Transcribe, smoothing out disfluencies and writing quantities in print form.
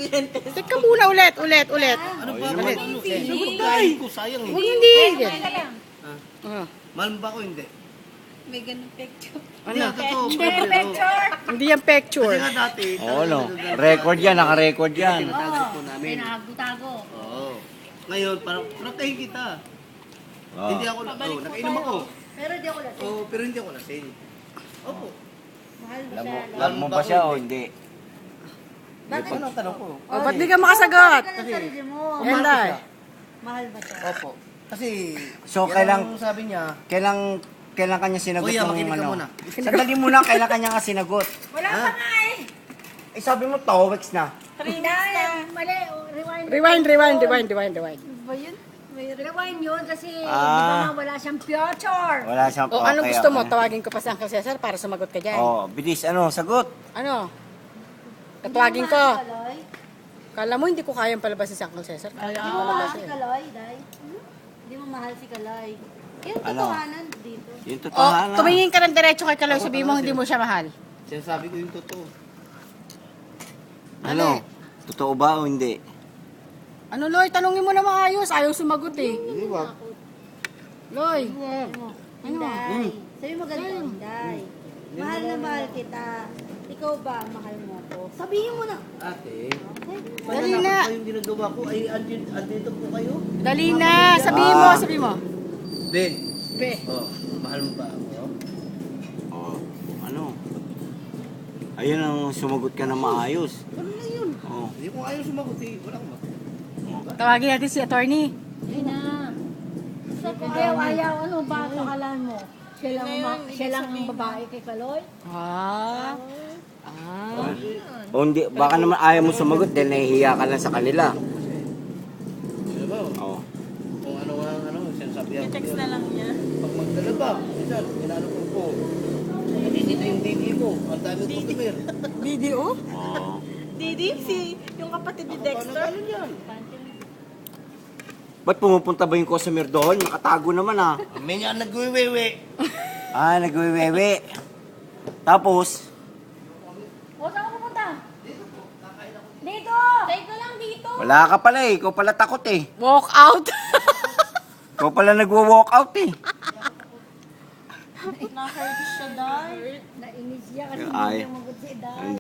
Kuryente. Teka muna ulit. Ano ba? Kain ko, sayang eh. Huwag hindi. Mahal mo ba ako? Hindi. May ganun picture. Hindi, totoo. Hindi yan picture. Kasi nga dati. Oo, no. Record yan, naka-record yan. Tinatago po namin. Pinago-tago. Oo. Ngayon, parang prangkahin kita. Oh. Hindi ako, nakainom ako. Pero di ako lasing. Oo, pero hindi ako lasing. Opo. Mahal ba Alam mo, siya? alam mo ba siya o hindi? Bakit? Paano ang tanong ko? O, ba't di ka makasagot? Ka ng sarili mo. Yan dahil. Mahal ba siya? Opo. Kasi, So, yan kailang- ang sabi niya, Kailan kanya sinagot Kuya, yung makinig ka ano? muna. Sandali muna, kailan kanya nga sinagot? Wala pa nga eh. Eh sabi mo, towex na. Hindi. Mali. Rewind. Rewind. Ba yun? May rewind yun kasi di Ah. ba nga wala siyang future. Wala siyang... O, anong okay, gusto mo? okay. Tawagin ko pa si Uncle Cesar para sumagot ka dyan. Oh, bilis, ano, sagot. Ano? Tatawagin ko. Kaloy? Kala mo hindi ko kayang palabas si Uncle Cesar? Kaya Hindi ako mo mahal palabas si eh. Kaloy, Day? Hindi mo mahal si Kaloy. Yung Ano? totohanan dito. Yung O, totohanan. tumingin ka ng diretso kay Kaloy, sabihin mo hindi mo siya mahal. sinasabi ko yung totoo. Ano? Totoo ba o hindi? Ano, Loy? Tanungin mo na maayos. Ayaw sumagot eh. Hindi ba? Loy. Inday. Sabi mo ganito, Inday. Mahal na mahal kita. Ikaw ba, mahal mo ako? Sabihin mo na. Ate, Dali pananakot na. pa yung ginagawa ko. Ay, andito po kayo. Dali na. Sabihin mo. Be, Be. oh, mahal mo ba ako? Oh, ano? Ayun ang sumagot ka na maayos. Ano na yun? Oh. Hindi ko ayaw sumagot eh. Wala akong Tawagin natin si attorney. Ay na. Ayaw, ano ba pakalan mo? Siya lang ang babae kay Kaloy? Ah. O hindi, baka naman ayaw mo sumagot dahil nahihiya ka lang sa kanila. Ano ba? Oh. Kung ano nga ano, sinasabi ako. Text na lang niya. Pag magdala ba, minsan, ginano ko. Dito yung DD mo. Ang dami ko customer. Video? Oh. Didi, yung kapatid ni Paano ano yan? Ba't pumupunta ba yung customer doon? Nakatago naman ah. May nga nagwiwewe. Ah, nagwewewe. Tapos, O, saan ka pupunta? Dito! Stay ka lang dito! wala ka pala eh. Ikaw pala takot eh. Walk out. Ikaw pala nagwo-walk out eh. Na-hurt siya, Dar. Nainis siya kasi Ay. hindi niya magot si Dar.